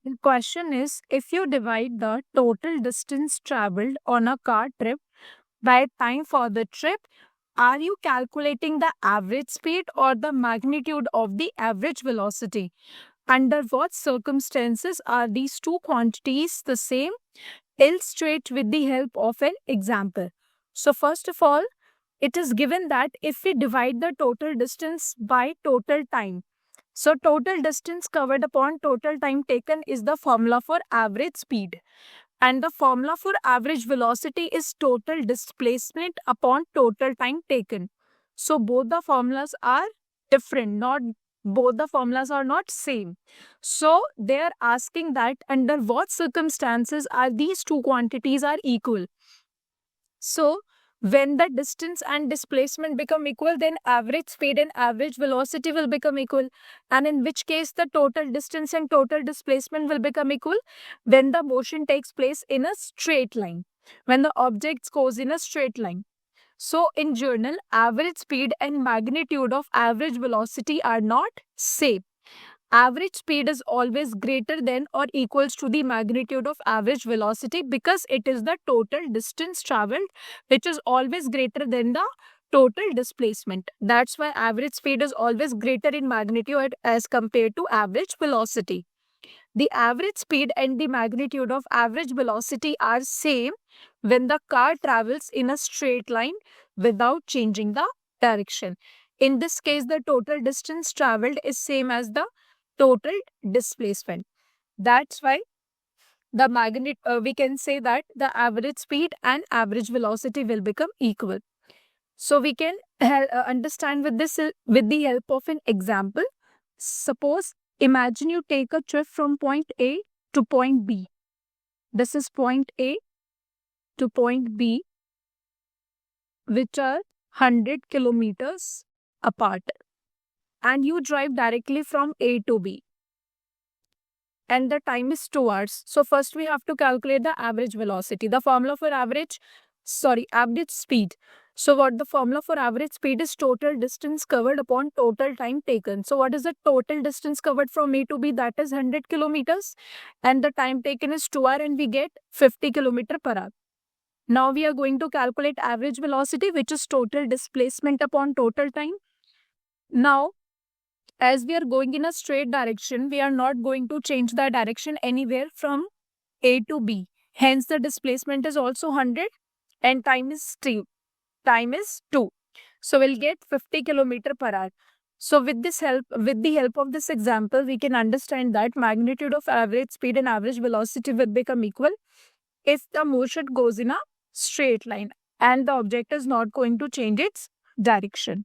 The question is, if you divide the total distance traveled on a car trip by time for the trip, are you calculating the average speed or the magnitude of the average velocity? Under what circumstances are these two quantities the same? Illustrate with the help of an example. So, first of all, it is given that if we divide the total distance by total time, so total distance covered upon total time taken is the formula for average speed. And the formula for average velocity is total displacement upon total time taken. So both the formulas are different, not both the formulas are not same. So they are asking that under what circumstances are these two quantities are equal. So when the distance and displacement become equal, then average speed and average velocity will become equal. And in which case the total distance and total displacement will become equal when the motion takes place in a straight line, when the object goes in a straight line. So in general, average speed and magnitude of average velocity are not same. Average speed is always greater than or equals to the magnitude of average velocity because it is the total distance traveled which is always greater than the total displacement. That's why average speed is always greater in magnitude as compared to average velocity. The average speed and the magnitude of average velocity are same when the car travels in a straight line without changing the direction. In this case, the total distance traveled is same as the total displacement. That's why the we can say that the average speed and average velocity will become equal. So we can understand with this with the help of an example. Suppose imagine you take a trip from point A to point B. This is point A to point B, which are 100 kilometers apart. And you drive directly from A to B. And the time is 2 hours. So first we have to calculate the average velocity. The formula for average speed. So what the formula for average speed is total distance covered upon total time taken. So what is the total distance covered from A to B? That is 100 kilometers. And the time taken is 2 hours and we get 50 kilometer per hour. Now we are going to calculate average velocity, which is total displacement upon total time. Now, as we are going in a straight direction, we are not going to change the direction anywhere from A to B. Hence, the displacement is also 100 and time is 2. So we'll get 50 kilometer per hour. So with the help of this example, we can understand that magnitude of average speed and average velocity will become equal if the motion goes in a straight line and the object is not going to change its direction.